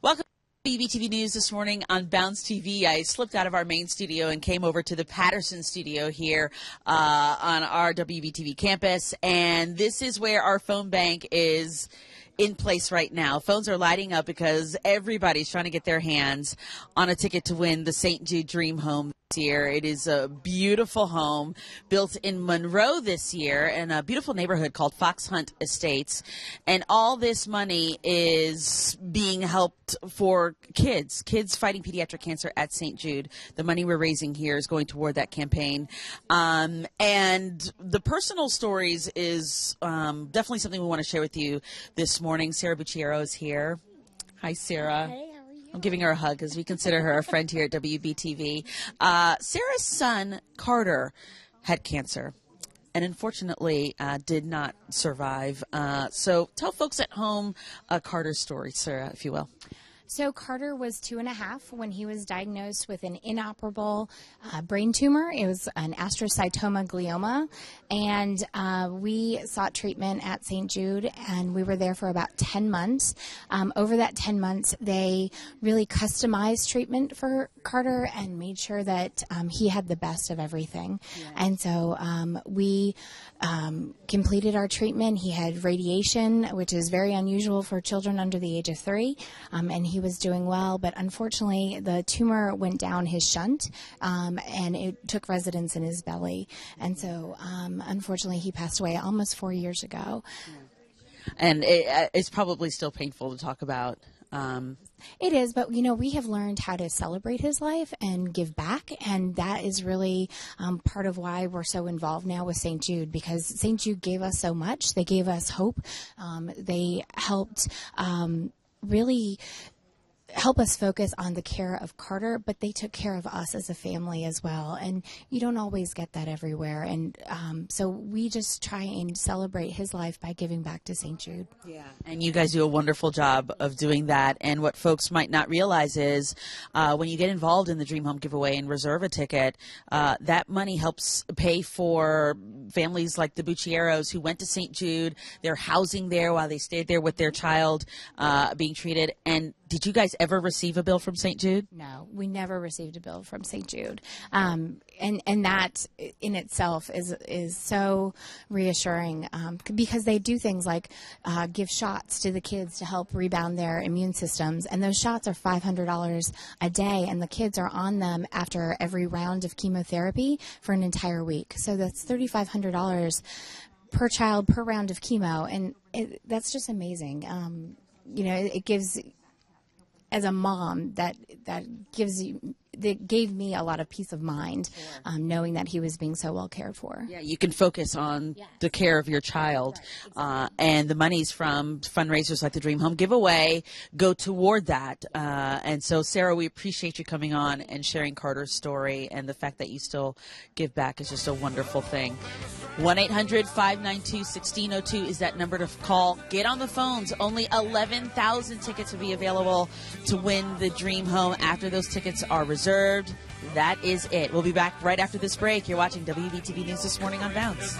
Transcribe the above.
Welcome to BBTV News this morning on Bounce TV. I slipped out of our main studio and came over to the Patterson studio here on our WBTV campus. And this is where our phone bank is in place right now. Phones are lighting up because everybody's trying to get their hands on a ticket to win the St. Jude Dream Home this year. It is a beautiful home built in Monroe this year in a beautiful neighborhood called Fox Hunt Estates. And all this money is being helped for kids fighting pediatric cancer at St. Jude. The money we're raising here is going toward that campaign. And the personal stories is definitely something we want to share with you this morning. Sarah Bucciero is here. Hi, Sarah. Hey, how are you? I'm giving her a hug because we consider her a friend here at WBTV. Sarah's son, Carter, had cancer and unfortunately did not survive. So tell folks at home Carter's story, Sarah, if you will. So Carter was 2.5 when he was diagnosed with an inoperable brain tumor. It was an astrocytoma glioma, and we sought treatment at St. Jude, and we were there for about 10 months. Over that 10 months, they really customized treatment for Carter and made sure that he had the best of everything. Yeah. And so we completed our treatment. He had radiation, which is very unusual for children under the age of 3, and he was doing well, but unfortunately the tumor went down his shunt, and it took residence in his belly, and so unfortunately he passed away almost 4 years ago. And it's probably still painful to talk about. It is, but we have learned how to celebrate his life and give back, and that is really part of why we're so involved now with St. Jude, because St. Jude gave us so much. They gave us hope. They helped really help us focus on the care of Carter, but they took care of us as a family as well. And you don't always get that everywhere. And so we just try and celebrate his life by giving back to St. Jude. Yeah, and you guys do a wonderful job of doing that. And what folks might not realize is when you get involved in the Dream Home giveaway and reserve a ticket, that money helps pay for families like the Buccieros who went to St. Jude. They're housing there while they stayed there with their child being treated. And did you guys ever receive a bill from St. Jude? No, we never received a bill from St. Jude. And that in itself is so reassuring because they do things like give shots to the kids to help rebound their immune systems. And those shots are $500 a day, and the kids are on them after every round of chemotherapy for an entire week. So that's $3,500 per child per round of chemo. And that's just amazing. It gives... As a mom, that gave me a lot of peace of mind, knowing that he was being so well cared for. Yeah, you can focus on the care of your child, right, exactly. And the monies from fundraisers like the Dream Home giveaway go toward that. And so, Sarah, we appreciate you coming on and sharing Carter's story, and the fact that you still give back is just a wonderful thing. 1-800-592-1602 is that number to call. Get on the phones. Only 11,000 tickets will be available to win the Dream Home after those tickets are reserved. That is it. We'll be back right after this break. You're watching WBTV News This Morning on Bounce.